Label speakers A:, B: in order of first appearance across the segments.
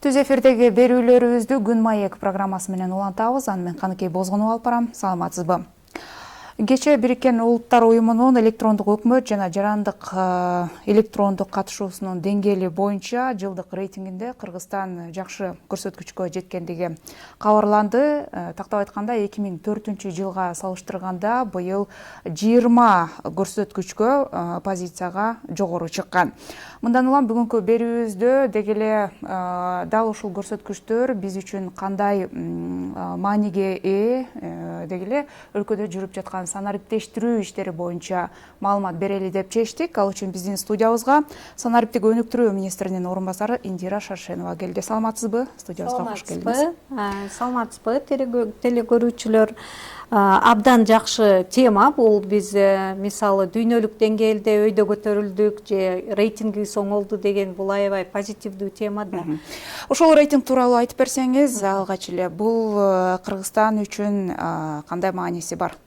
A: Түз эфирдеги берүүлөрүбүздү Күн маек программасы менен улантабыз. Аны мен Каныкей Бозгунова алып барам. Саламатсызбы? Кечээ Бириккен Улуттар уюмунун электрондук өкмөт жана жарандык электрондук катышуусунун деңгээли боюнча жылдык рейтингинде Кыргызстан жакшы көрсөткүчкө жеткендиги кабарланды. Тактап айтканда 2004 жылга салыштырганда быйыл 20 көрсөткүчкө позицияга жогору чыккан. Мындан улам бүгүнкү берүүбүздө деги эле дал ушул көрсөткүчтөр биз үчүн кандай мааниге ээ, деги эле өлкөдө жүрүп жаткан санариптештирүү иштери боюнча маалымат берели деп чечтик. Ал үчүн биздин студиябызга санариптик өнүктүрүү министринин орун басары Индира Шаршенова келди. Саламатсызбы? Студиябызга кош келдиңиз.
B: Саламатсызбы, телекөрүүчүлөр. Абдан жакшы тема бул. Биз мисалы дүйнөлүк деңгээлде өйдө көтөрүлдүк же рейтингибиз оңолду деген бул аябай позитивдүү тема да.
A: Ошол рейтинг тууралуу айтып берсеңиз, алгач эле бул Кыргызстан үчүн кандай мааниси бар?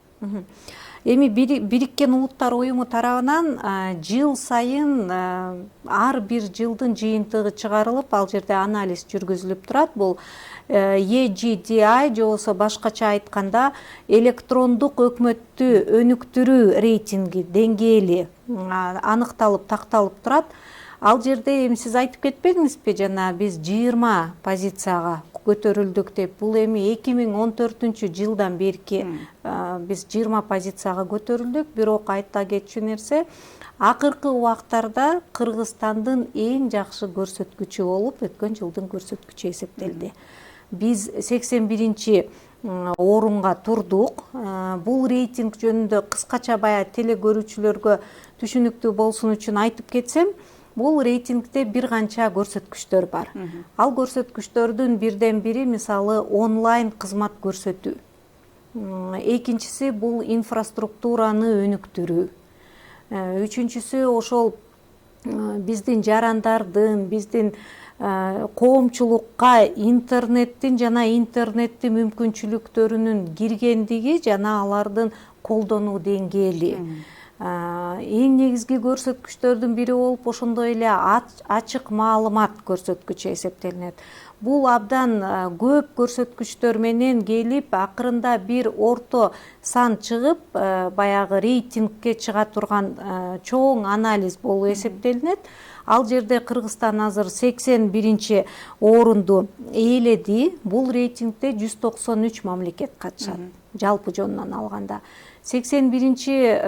B: Эми Бириккен Улуттар уюму тарабынан жыл сайын ар бир жылдын жыйынтыгы чыгарылып, ал жерде анализ жүргүзүлүп турат. Бул EGDI же болбосо башкача айтканда электрондук өкмөттү өнүктүрүү рейтинги деңгээли аныкталып, такталып турат. Ал жерде эми сиз айтып кетпедиңизби, жана биз 20 позицияга көтөрүлдүк деп. Бул эми 2014 жылдан берки биз 20 позицияга көтөрүлдүк. Бирок айта кетчү нерсе, акыркы убактарда Кыргызстандын эң жакшы көрсөткүчү болуп, өткөн жылдын көрсөткүчү эсептелди. Биз 81 орунга турдук. Бул рейтинг жөнүндө кыскача баягы телекөрүүчүлөргө түшүнүктүү болсун үчүн айтып кетсем, бул рейтингде бир канча көрсөткүчтөр бар. Ал көрсөткүчтөрдүн бирден бири мисалы онлайн кызмат көрсөтүү. Экинчиси бул инфраструктураны өнүктүрүү. Үчүнчүсү ошол биздин жарандардын, биздин коомчулукка интернеттин жана интернеттин мүмкүнчүлүктөрүнүн киргендиги жана алардын колдонуу деңгээли. Эң негизги көрсөткүчтөрдүн бири болуп, ошондой эле ачык маалымат көрсөткүчү эсептелинет. Бул абдан көп көрсөткүчтөр менен келип, акырында бир орто сан чыгып, баягы рейтингке чыга турган чоң анализ болуп эсептелинет. Ал жерде Кыргызстан азыр 81 орунду ээледи. Бул рейтингде 193 мамлекет катышат, жалпы жонунан алганда. 81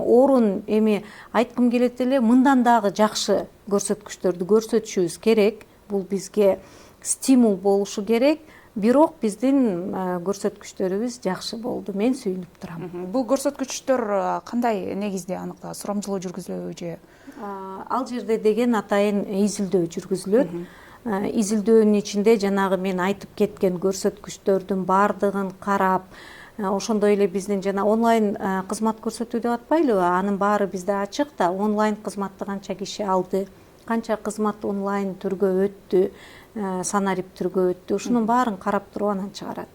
B: орун эми айткым келет эле, мындан дагы жакшы көрсөткүчтөрдү көрсөтүшүбүз керек. Бул бизге стимул болушу керек. Бирок биздин көрсөткүчтөрүбүз жакшы болду. Мен сүйүнүп турам.
A: Бул көрсөткүчтөр кандай негизде аныкталат? Сурамжылоо жүргүзүлөбү же?
B: Ал жерде деген атайын изилдөө жүргүзүлөт. Изилдөөнүн ичинде жанагы мен айтып кеткен көрсөткүчтөрдүн баардыгын карап, ошондой эле биздин жана онлайн кызмат көрсөтүү деп атпайлыбы? Анын баары бизде ачык да. Онлайн кызматты канча киши алды, канча кызмат онлайн түргө өттү, санарип түргө өттү. Ушунун баарын карап туруп анан чыгарат.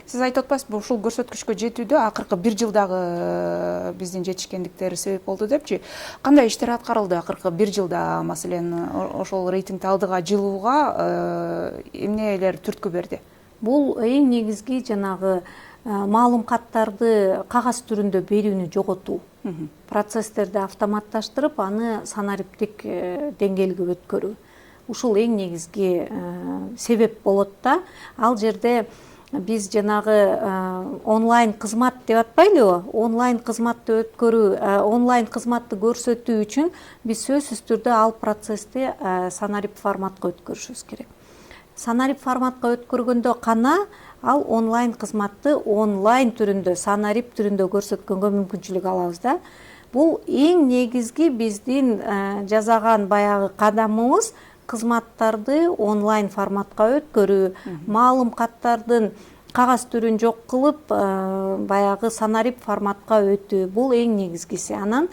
A: Сиз айтып атпайсызбы, ушул көрсөткүчкө жетүүдө акыркы бир жылдагы биздин жетишкендиктер себеп болду депчи? Кандай иштер аткарылды акыркы бир жылда, маселен, ошол рейтингди алдыга жылууга эмнелер түрткү берди?
B: Бул эң негизги жанагы маалыматтарды кагаз түрүндө берүүнү жоготуу. Процесстерди автоматташтырып, аны санариптик деңгээлге өткөрүү. Ушул эң негизги себеп болот да. Ал жерде биз жанагы онлайн кызмат деп атпайлыбы? Онлайн кызматты өткөрүү, онлайн кызматты көрсөтүү үчүн биз сөзсүз түрдө ал процессти санарип форматка өткөрүшүбүз керек. Санарип форматка өткөргөндө гана ал онлайн кызматты онлайн түрүндө, санарип түрүндө көрсөткөнгө мүмкүнчүлүк алабыз да. Бул эң негизги биздин жасаган баягы кадамыбыз, кызматтарды онлайн форматка өткөрүү, маалыматтардын кагаз түрүн жок кылып, баягы санарип форматка өтүү. Бул эң негизгиси. Анан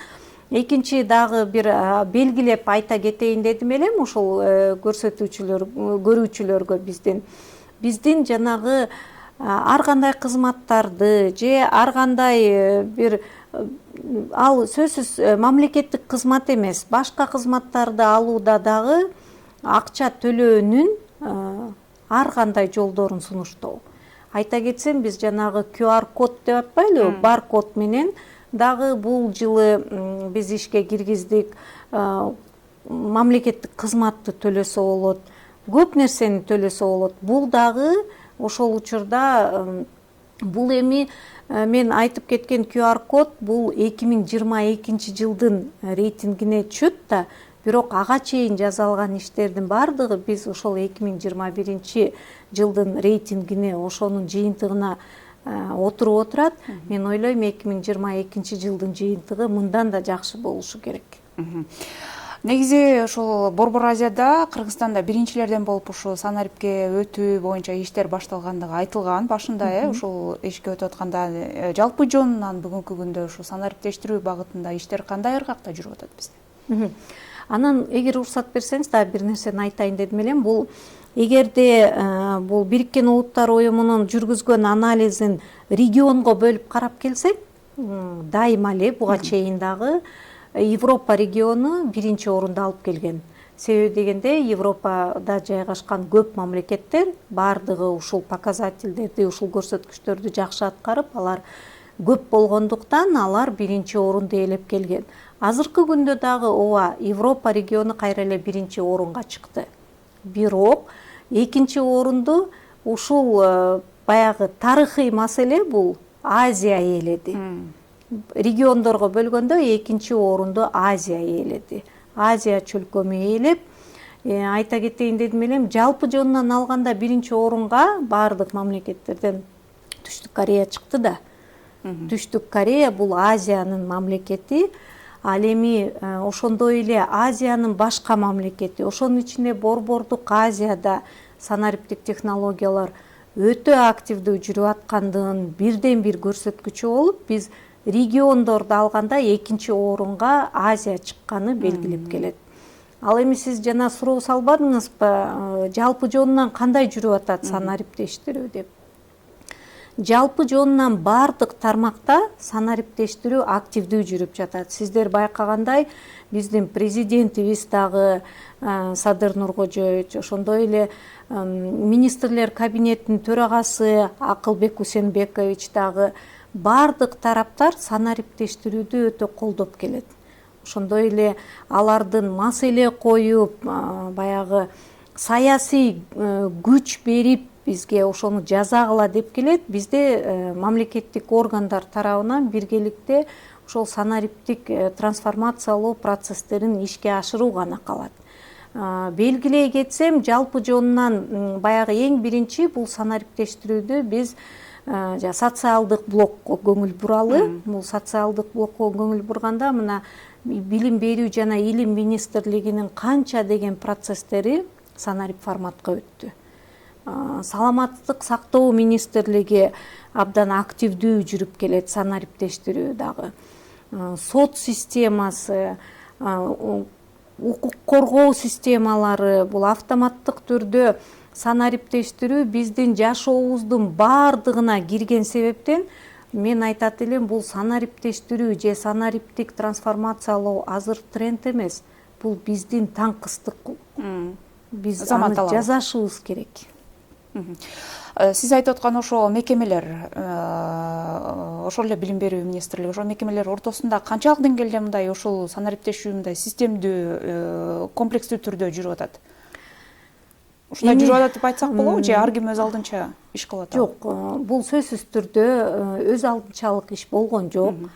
B: экинчи дагы бир белгилеп айта кетейин дедим элем, ушул көрүүчүлөргө биздин жанагы ар кандай кызматтарды же ар кандай бир ал сөзсүз мамлекеттик кызмат эмес, башка кызматтарды алууда дагы акча төлөөнүн ар кандай жолдорун сунуштоо. Айта кетсем, биз жанагы QR код деп атпайлыбы, баркод менен дагы бул жылы биз ишке киргиздик. Мамлекеттик кызматты төлөсө болот, көп нерсени төлөсө болот. Бул дагы ошол учурда бул эми мен айтып кеткен QR код бул 2022 жылдын рейтингине түшөт да, бирок ага чейин жасалган иштердин бардыгы биз ошол 2021 жылдын рейтингине, ошонун жыйынтыгына отуруп отурат. Мен ойлойм 2022 жылдын жыйынтыгы мындан да жакшы болушу керек.
A: Негизи ошол Борбор Азияда, Кыргызстанда биринчилерден болуп ушу санариптке өтүү боюнча иштер башталгандыгы айтылган башында, ушул ишке өтүп атканда. Жалпы жонунан бүгүнкү күндө ушу санариптештирүү багытында иштер кандай ыргакта жүрүп атат бизде?
B: Анан эгер уруксат берсеңиз, дагы бир нерсени айтайын дедим элем. Бул эгерде бул Бириккен Улуттар Уюмунун жүргүзгөн анализин регионго бөлүп карап келсек, дайыма эле буга чейин дагы Европа региону биринчи орунду алып келген. Себеби дегенде Европада жайгашкан көп мамлекеттер бардыгы ушул показательдерди, ушул көрсөткүчтөрдү жакшы аткарып, алар көп болгондуктан алар биринчи орунду ээлеп келген. Азыркы күндө дагы ооба Европа региону кайра эле биринчи орунга чыкты. Бирок экинчи орунду ушул баягы тарыхый маселе бул Азия ээледи. Региондорго бөлгөндө экинчи орунду Азия ээледи. Азия чөлкөмү ээлеп, айта кетейин дедим элем, жалпы жонунан алганда биринчи орунга бардык мамлекеттерден Түштүк Корея чыкты да. Түштүк Корея бул Азиянын мамлекети, ал эми ошондой эле Азиянын башка мамлекети, ошонун ичинде Борбордук Азияда санариптик технологиялар өтө активдүү жүрүп аткандыгын бирден бир көрсөткүчү болуп, биз региондорду алганда экинчи орунга Азия чыкканы белгилеп келет. Ал эми сиз жана суроо салбадыңызбы, жалпы жонунан кандай жүрүп атат санариптештирүү деп. Жалпы жонунан бардык тармакта санариптештирүү активдүү жүрүп жатат. Сиздер байкагандай, биздин президентибиз дагы Садыр Нуркожоевич, ошондой эле министрлер кабинетинин төрагасы Акылбек Усенбекович дагы бардык тараптар санариптештирүүдү өтө колдоп келет. Ошондой эле алардын маселе коюп, баягы саясий күч берип бизге ошону жазагыла деп келет. Бизде мамлекеттик органдар тарабынан биргеликте ошол санариптик трансформациялоо процесстерин ишке ашыруу гана калат. Белгилей кетсем, жалпы жонунан баягы эң биринчи бул санариптештирүүдү биз социалдык блокко көңүл буралы. Бул социалдык блокко көңүл бурганда мына билим берүү жана илим министрлигинин канча деген процесстери санарип форматка өттү. Саламаттык сактоо министрлиги абдан активдүү жүрүп келет санариптештирүү дагы. Сот системасы, укук коргоо системалары бул автоматтык түрдө санариптештирүү биздин жашообуздун бардыгына кирген себептен мен айтат элем, бул санариптештирүү же санариптик трансформациялоо азыр тренд эмес. Бул биздин таңкыстык. Биз аны жасашыбыз керек.
A: Сиз айтып аткан ошо мекемелер, ошол эле билим берүү министрлиги, ошол мекемелер ортосунда канчалык деңгээлде мындай ушул санариптештирүү мындай системдүү, комплекстүү түрдө жүрүп атат? Ушундай жүрүп атат деп айтсак болобу, же ар ким өз алдынча иш кылып атат?
B: Жок, бул сөзсүз түрдө өз алдынчалык иш болгон жок.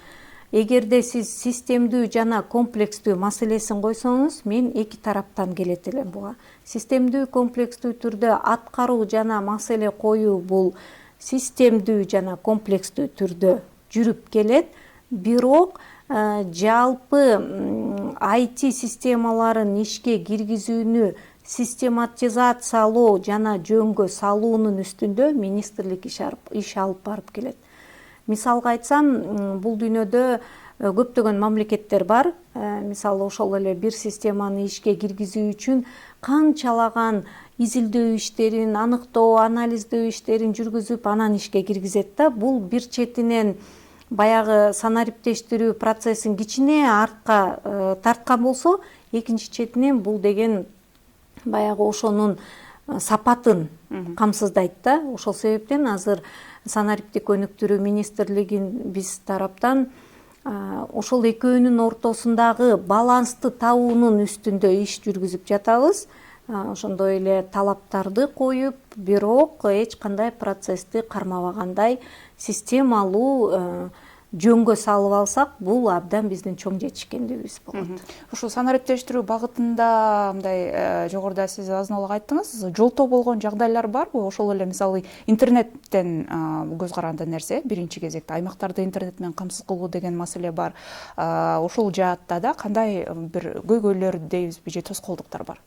B: Эгерде сиз системдүү жана комплекстүү маселесин койсоңуз, мен эки тараптан келет элем буга. Системдүү комплекстүү түрдө аткаруу жана маселе коюу бул системдүү жана комплекстүү түрдө жүрүп келет. Бирок жалпы IT системаларын ишке киргизүүнү систематизациялоо жана жөнгө салуунун үстүндө министрлик иш алып барып келет. Мисалга айтсам, бул дүйнөдө көптөгөн мамлекеттер бар. Мисалы ошол эле бир системаны ишке киргизүү үчүн канчалаган изилдөө иштерин, аныктоо, анализдөө иштерин жүргүзүп, анан ишке киргизет да. Бул бир четинен баягы санариптештирүү процессин кичине артка тарткан болсо, экинчи четинен бул деген баягы ошонун сапатын камсыздайт да. Ошол себептен азыр санариптик өнүктүрүү министрлигин биз тараптан ошол экөөнүн ортосундагы балансты табуунун үстүндө иш жүргүзүп жатабыз. Ошондой эле талаптарды коюп, бирок эч кандай процессти кармабагандай системалуу жөнгө салып алсак, бул абдан биздин чоң жетишкендигибиз болот.
A: Ушул санариптештирүү багытында мындай жогоруда сиз азын аулак айттыңыз, жолтоо болгон жагдайлар барбы? Ошол эле мисалы интернеттен көз каранды нерсе, биринчи кезекте аймактарды интернет менен камсыз кылуу деген маселе бар. Ошол жаатта да кандай бир көйгөйлөр дейбизби же тоскоолдуктар бар?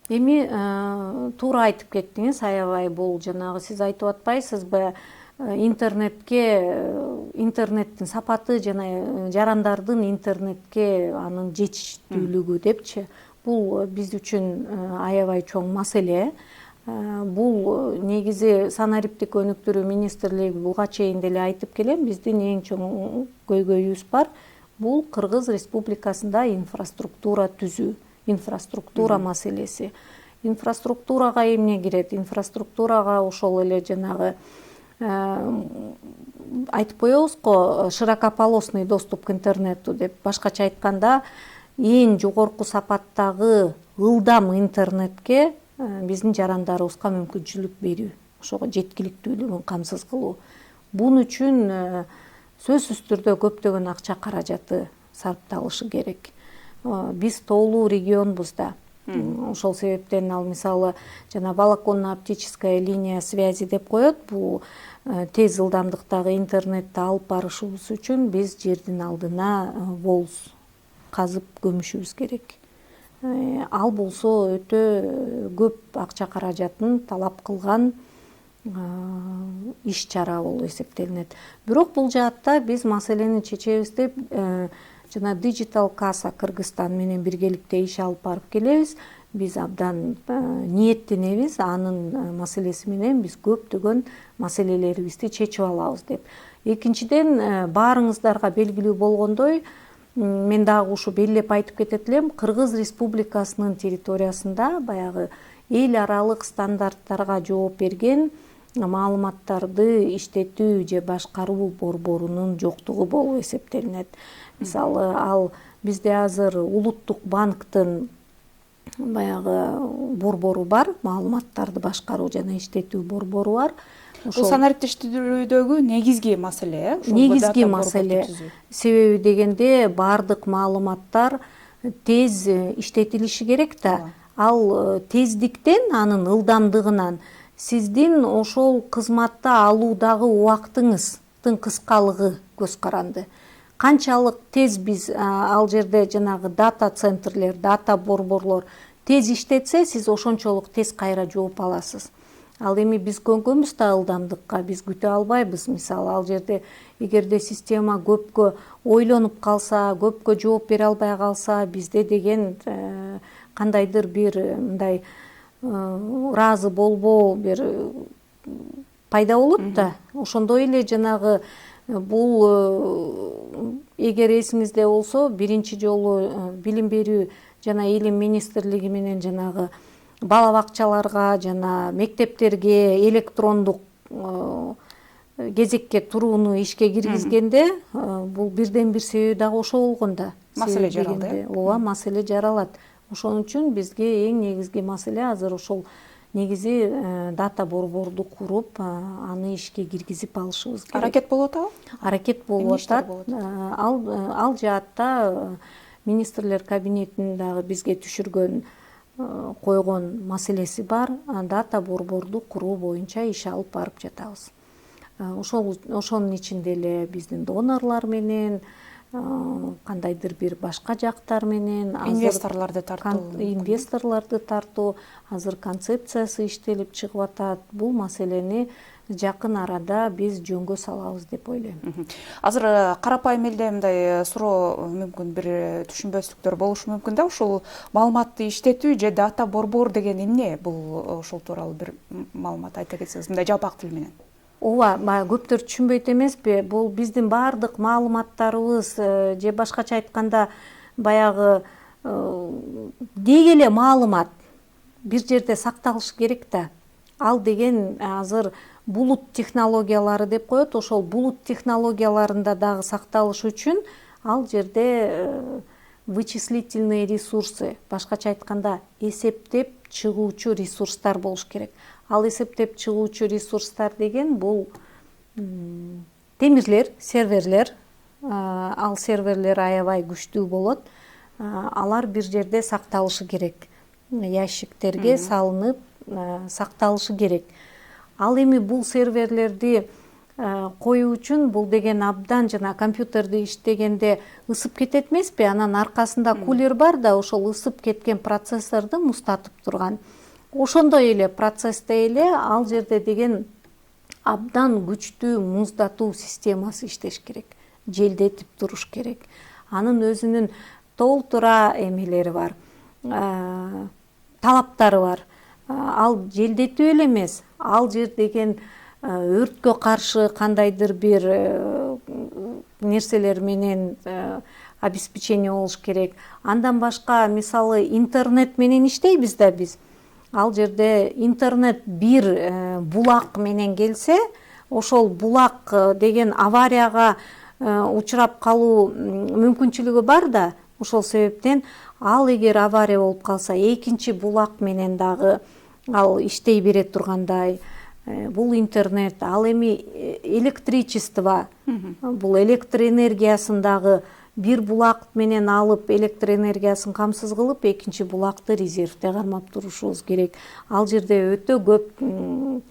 B: Эми туура айтып кеттиңиз, аябай бул жанагы сиз айтып атпайсызбы? Интернеттин сапаты жана жарандардын интернетке анын жетиштүүлүгү депчи, бул биз үчүн аябай чоң маселе. Бул негизи санариптик өнүктүрүү министрлиги буга чейин деле айтып келем, биздин эң чоң көйгөйүбүз бар. Бул Кыргыз Республикасында инфраструктура түзүү, инфраструктура маселеси. Инфраструктурага эмне кирет? Инфраструктурага ошол эле жанагы айтып коебузго, широкополосный доступ к интернету деп. Башкача айтканда, эң жогорку сапаттагы ылдам интернетке биздин жарандарыбызга мүмкүнчүлүк берүү, ошого жеткиликтүүлүгүн камсыз кылуу. Бун үчүн сөзсүз түрдө көптөгөн акча каражаты сарпталышы керек. Биз тоолуу регионбуз да. Ошол себептен ал мисалы жана волоконно-оптическая линия связи деп коет. Бул тез ылдамдыктагы интернетти алып барышыбыз үчүн биз жердин алдына волс казып көмүшүбүз керек. Ал болсо өтө көп акча каражатын талап кылган иш чара болуп эсептелинет. Бирок бул жаатта биз маселени чечебиз деп жана Digital Casa Кыргызстан менен биргеликте иш алып барып келебиз. Биз абдан ниеттенебиз, анын маселеси менен биз көптөгөн маселелерибизди чечип алабыз деп. Экинчиден, баарыңыздарга белгилүү болгондой, мен дагы ушу белгилеп айтып кетет элем, Кыргыз Республикасынын территориясында баягы эл аралык стандарттарга жооп берген маалыматтарды иштетүү же башкаруу борборунун жоктугу болуп эсептелинет. Мисалы, ал бизде азыр Улуттук банктын баягы борбору бар, маалыматтарды башкаруу жана иштетүү борбору бар.
A: Бул санариптештирүүдөгү негизги маселе.
B: Негизги маселе. Себеби дегенде баардык маалыматтар тез иштетилиши керек да. Ал тездиктен, анын ылдамдыгынан сиздин ошол кызматты алуудагы убактыңыздын кыскалыгы көз каранды. Канчалык тез биз ал жерде жанагы дата центрлер, дата борборлор тез иштетсе, сиз ошончолук тез кайра жооп аласыз. Ал эми биз көнгөнбүз да ылдамдыкка, биз күтө албайбыз. Мисалы, ал жерде эгерде система көпкө ойлонуп калса, көпкө жооп бере албай калса, бизде деген кандайдыр бир мындай ыраазы болбоо бир пайда болот да. Ошондой эле жанагы бул эгер эсиңизде болсо, биринчи жолу билим берүү жана илим министрлиги менен жанагы бала бакчаларга жана мектептерге электрондук кезекке турууну ишке киргизгенде, бул бирден бир себеби дагы ошол болгон да.
A: Маселе жаралды.
B: Ооба, маселе жаралат. Ошон үчүн бизге эң негизги маселе азыр ошол негизи дата борборду куруп, аны ишке киргизип алышыбыз керек.
A: Аракет болуп атабы?
B: Аракет болуп атат. Ал жаатта министрлер кабинетинин дагы бизге түшүргөн койгон маселеси бар. Дата борборду куруу боюнча иш алып барып жатабыз. Ошонун ичинде эле биздин донорлор менен, кандайдыр бир башка жактар менен, инвесторлорду тартуу, азыр концепциясы иштелип чыгып атат. Бул маселени жакын арада биз жөнгө салабыз деп ойлойм.
A: Азыр карапайым элде мындай суроо мүмкүн бир түшүнбөстүктөр болушу мүмкүн да, ушул маалыматты иштетүү же дата борбор деген эмне? Бул ошол тууралуу бир маалымат айта кетсеңиз, мындай жалпак тил менен.
B: Ооба, көптөр түшүнбөйт эмеспи? Бул биздин баардык маалыматтарыбыз же башкача айтканда баягы деги эле маалымат. бир жерде сакталышы керек да. Ал деген азыр булут технологиялары деп коет. Ошол булут технологияларында дагы сакталыш үчүн ал жерде вычислительные ресурсы, башкача айтканда эсептеп чыгуучу ресурстар болуш керек. Ал эсептеп чыгуучу ресурстар деген бул темирлер, серверлер. Ал серверлер аябай күчтүү болот. Алар бир жерде сакталышы керек. Ящиктерге салынып сакталышы керек. Ал эми бул серверлерди коюу үчүн бул деген абдан жана компьютерди иштегенде ысып кетет эмеспи? Анан аркасында кулер бар да, ошол ысып кеткен процессорду муздатып турган. Ошондой эле процессте эле ал жерде деген абдан күчтүү муздатуу системасы иштеш керек. Желдетип туруш керек. Анын өзүнүн толтура эмелери бар. Талаптары бар. Ал желдетүү эле эмес, ал жер деген өрткө каршы кандайдыр бир нерселер менен обеспечение болуш керек. Андан башка, мисалы, интернет менен иштейбиз да биз. Ал жерде интернет бир булак менен келсе, ошол булак деген аварияга учурап калуу мүмкүнчүлүгү бар да. Ошол себептен ал эгер авария болуп калса, экинчи булак менен дагы ал иштей бере тургандай. Бул интернет, ал эми электричество, бул электр энергиясын дагы бир булак менен алып, электр энергиясын камсыз кылып, экинчи булакты резервде кармап турушубуз керек. Ал жерде өтө көп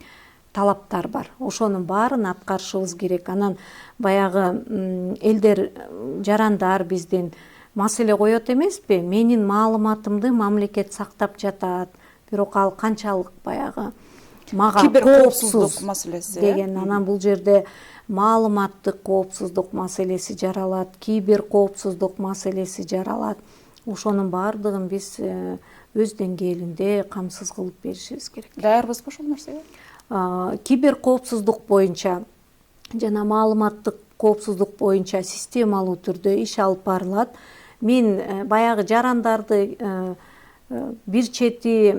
B: талаптар бар. Ошонун баарын аткарышыбыз керек. Анан баягы элдер, жарандар биздин маселе коет эмеспи? Менин маалыматымды мамлекет сактап жатат, бирок ал канчалык баягы мага коопсуздук
A: маселеси
B: деген. Анан бул жерде маалыматтык коопсуздук маселеси жаралат, кибер коопсуздук маселеси жаралат. Ошонун баардыгын биз өз деңгээлинде камсыз кылып беришибиз керек.
A: Даярбызбы ошол нерсеге?
B: Кибер коопсуздук боюнча жана маалыматтык коопсуздук боюнча системалуу түрдө иш алып барылат. Мен баягы жарандарды бир чети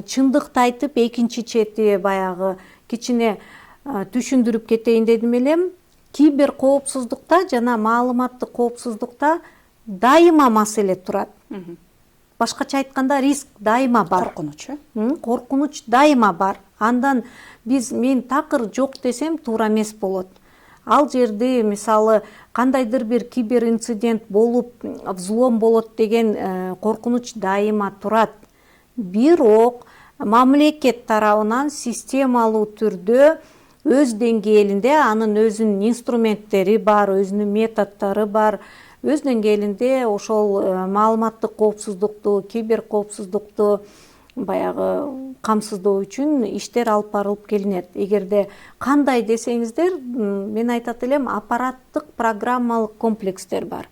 B: чындыкты айтып, экинчи чети баягы кичине түшүндүрүп кетейин дедим элем. Кибер коопсуздукта жана маалыматтык коопсуздукта дайыма маселе турат. Башкача айтканда, риск дайыма бар. Коркунуч дайыма бар. Андан мен такыр жок десем туура эмес болот. Ал жерде, мисалы, кандайдыр бир кибер инцидент болуп, взлом болот деген коркунуч дайыма турат. Бирок мамлекет тарабынан системалуу түрдө өз деңгээлинде анын өзүнүн инструменттери бар, өзүнүн методдору бар. Өз деңгээлинде ошол маалыматтык коопсуздукту, кибер коопсуздукту баягы камсыздоо үчүн иштер алып барылып келинет. Эгерде кандай десеңиздер, мен айтат элем, аппараттык программалык комплекстер бар.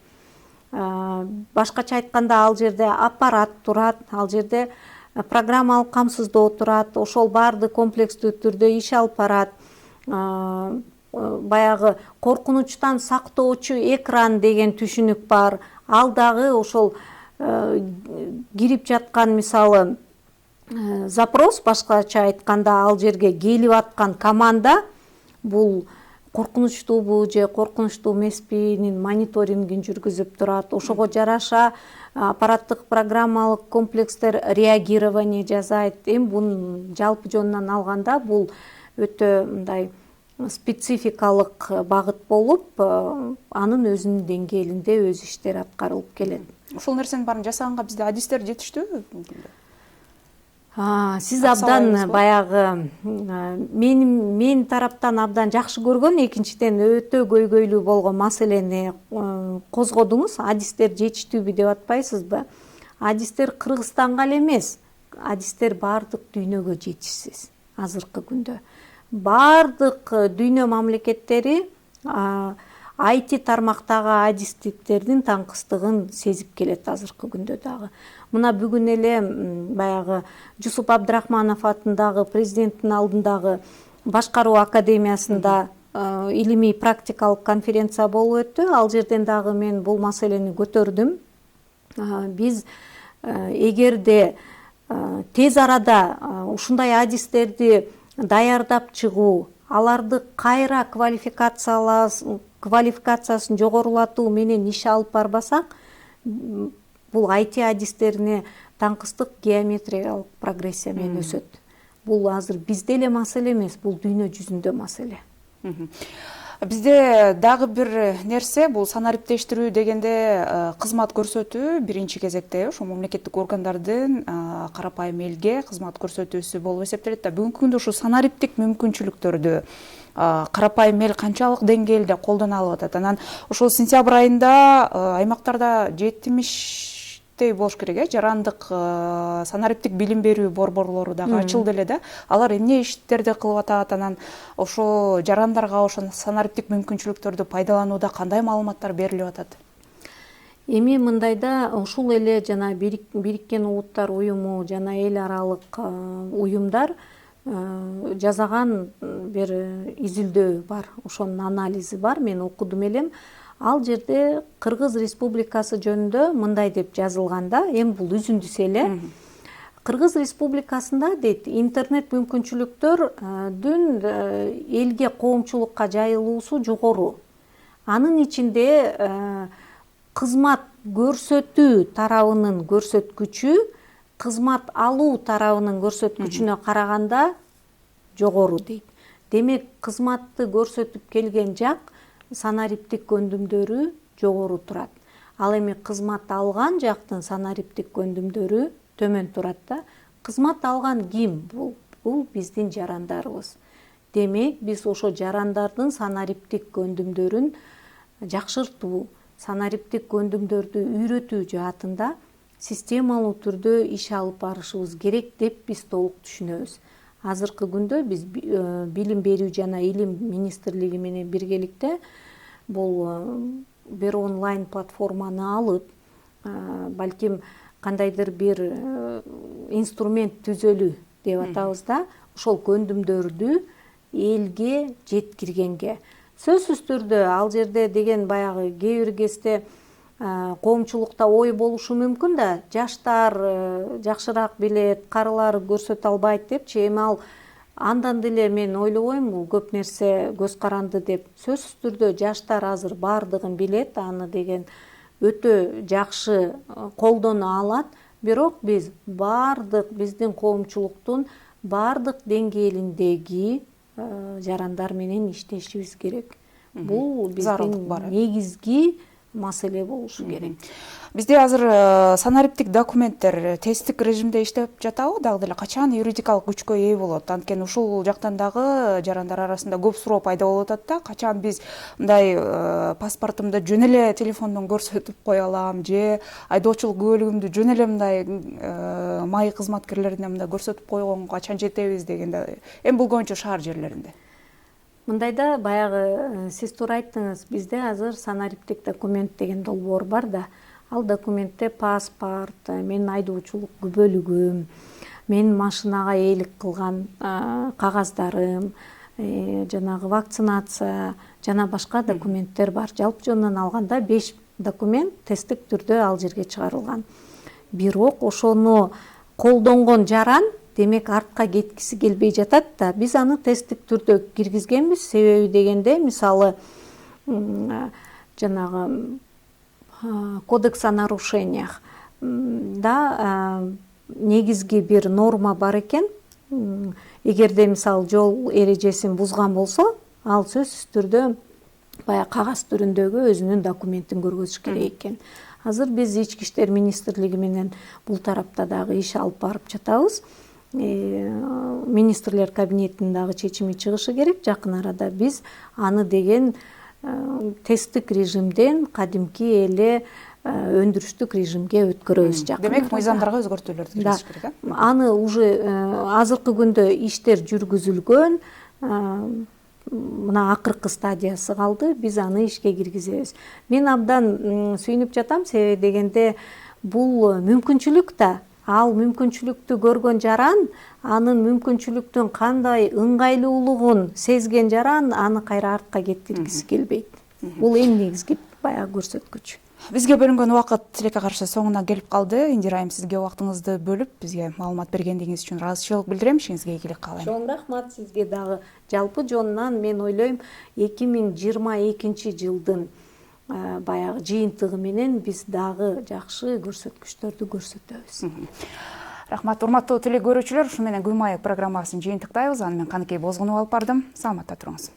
B: Башкача айтканда, ал жерде аппарат турат, ал жерде программалык камсыздоо турат, ошол баарды комплекстүү түрдө иш алып барат. Баягы коркунучтан сактоочу экран деген түшүнүк бар. Ал дагы ошол кирип жаткан, мисалы, запрос, башкача айтканда, ал жерге келип аткан команда бул коркунучтуубу же коркунучтуу эмеспинин мониторингин жүргүзүп турат. Ошого жараша аппараттык программалык комплекстер реагирование жасайт. Эми бунун жалпы жонунан алганда бул өтө мындай спецификалык багыт болуп, анын өзүнүн деңгээлинде өз иштери аткарылып келет.
A: Ушул нерсенин баарын жасаганга бизде адистер жетиштүүбү?
B: Сиз абдан баягы мен тараптан абдан жакшы көргөн, экинчиден өтө көйгөйлүү болгон маселени козгодуңуз. Адистер жетиштүүбү деп атпайсызбы? Адистер Кыргызстанга эле эмес, адистер баардык дүйнөгө жетишсиз азыркы күндө. Баардык дүйнө мамлекеттери IT тармактагы адистиктердин таңкыстыгын сезип келет азыркы күндө дагы. Мына бүгүн эле баягы Жусуп Абдрахманов атындагы президенттин алдындагы башкаруу академиясында илимий практикалык конференция болуп өттү. Ал жерден дагы мен бул маселени көтөрдүм. Биз эгерде тез арада ушундай адистерди даярдап чыгуу, аларды кайра квалификациясын жогорулатуу менен иш алып барбасак, бул IT адистерине таңкыстык геометриялык прогрессия менен өсөт. Бул азыр бизде эле маселе эмес, бул дүйнө жүзүндө маселе.
A: Бизде дагы бир нерсе, бул санариптештирүү дегенде кызмат көрсөтүү биринчи кезекте ошо мамлекеттик органдардын карапайым элге кызмат көрсөтүүсү болуп эсептелет да. Бүгүнкү күндө ушу санариптик мүмкүнчүлүктөрдү карапайым эл канчалык деңгээлде колдоно алып атат? Анан ошол сентябрь айында аймактарда 70 болуш керек, жарандык санариптик билим берүү борборлору дагы ачылды эле да. Алар эмне иштерди кылып атат? Анан ошо жарандарга ошо санариптик мүмкүнчүлүктөрдү пайдаланууда кандай маалыматтар берилип атат?
B: Эми мындайда ушул эле жана Бириккен Улуттар уюму жана эл аралык уюмдар жасаган бир изилдөө бар, ошонун анализи бар, мен окудум элем. Ал жерде Кыргыз Республикасы жөнүндө мындай деп жазылганда, эми бул үзүндүсү эле. Кыргыз Республикасында дейт, интернет мүмкүнчүлүктөрдүн элге, коомчулукка жайылуусу жогору. Анын ичинде кызмат көрсөтүү тарабынын көрсөткүчү кызмат алуу тарабынын көрсөткүчүнө караганда жогору дейт. Демек, кызматты көрсөтүп келген жак санариптик көндүмдөрү жогору турат. Ал эми кызмат алган жактын санариптик көндүмдөрү төмөн турат да. Кызмат алган ким? Бул биздин жарандарыбыз. Демек, биз ошо жарандардын санариптик көндүмдөрүн жакшыртуу, санариптик көндүмдөрдү үйрөтүү жаатында системалуу түрдө иш алып барышыбыз керек деп биз толук түшүнөбүз. Азыркы күндө биз билим берүү жана илим министрлиги менен биргеликте бул бир онлайн платформаны алып, балким кандайдыр бир инструмент түзөлүү деп атабыз да, ошол көндүмдөрдү элге жеткиргенге. Сөзсүз түрдө ал жерде деген баягы кээ бир кезде коомчулукта ой болушу мүмкүн да, жаштар жакшыраак билет, карылар көрсөтө албайт депчи. Эми ал андан деле мен ойлобойм бул көп нерсе көз каранды деп. Сөзсүз түрдө жаштар азыр бардыгын билет, аны деген өтө жакшы колдоно алат. Бирок биз бардык биздин коомчулуктун бардык деңгээлиндеги жарандар менен иштешибиз керек. Бул биздин негизги маселе болушу керек.
A: Бизде азыр санариптик документтер тесттик режимде иштеп жатабы? Дагы деле качан юридикалык күчкө ээ болот? Анткени ушул жактан дагы жарандар арасында көп суроо пайда болуп атат да. Качан биз мындай паспортумду жөн эле телефондон көрсөтүп кое алам, же айдоочулук күбөлүгүмдү жөн эле мындай май кызматкерлерине мындай көрсөтүп койгонго качан жетебиз дегенде, эми бул көбүнчө шаар жерлеринде.
B: Мындайда баягы сиз туура айттыңыз, бизде азыр санариптик документ деген долбоор бар да. Ал документте паспорт, менин айдоочулук күбөлүгүм, менин машинага ээлик кылган кагаздарым, жанагы вакцинация жана башка документтер бар. Жалпы жөнүнөн алганда 5 документ тесттик түрдө ал жерге чыгарылган. Бирок ошону колдонгон жаран демек артка кеткиси келбей жатат да. Биз аны тесттик түрдө киргизгенбиз. Себеби дегенде, мисалы, жанагы кодекс о нарушениях да негизги бир норма бар экен. Эгерде мисалы жол эрежесин бузган болсо, ал сөзсүз түрдө баягы кагаз түрүндөгү өзүнүн документин көргөзүш керек экен. Азыр биз Ички иштер министрлиги менен бул тарапта дагы иш алып барып жатабыз. Министрлер кабинетинин дагы чечими чыгышы керек жакын арада. Биз аны деген тесттик режимден кадимки эле өндүрүштүк режимге өткөрөбүз жакын.
A: Демек, мыйзамдарга өзгөртүүлөрдү киргизиш керек.
B: Аны уже азыркы күндө иштер жүргүзүлгөн, мына акыркы стадиясы калды, биз аны ишке киргизебиз. Мен абдан сүйүнүп жатам, себеби дегенде бул мүмкүнчүлүк да. Ал мүмкүнчүлүктү көргөн жаран, анын мүмкүнчүлүктүн кандай ыңгайлуулугун сезген жаран аны кайра артка кетиргиси келбейт. Бул эң негизги баягы көрсөткүч.
A: Бизге бөлүнгөн убакыт тилекке каршы соңуна келип калды. Индира айым, сизге убактыңызды бөлүп бизге маалымат бергендигиңиз үчүн ыраазычылык билдирем. Ишиңизге ийгилик каалайм.
B: Чоң рахмат сизге дагы. Жалпы жонунан мен ойлойм 2022 жылдын баягы жыйынтыгы менен биз дагы жакшы көрсөткүчтөрдү көрсөтөбүз.
A: Рахмат, урматтуу теле көрүүчүлөр. Ушу менен Гүл маек программасын жыйынтыктайбыз. Аны мен Каныкей Бозгунова алып бардым. Саламатта туруңуз.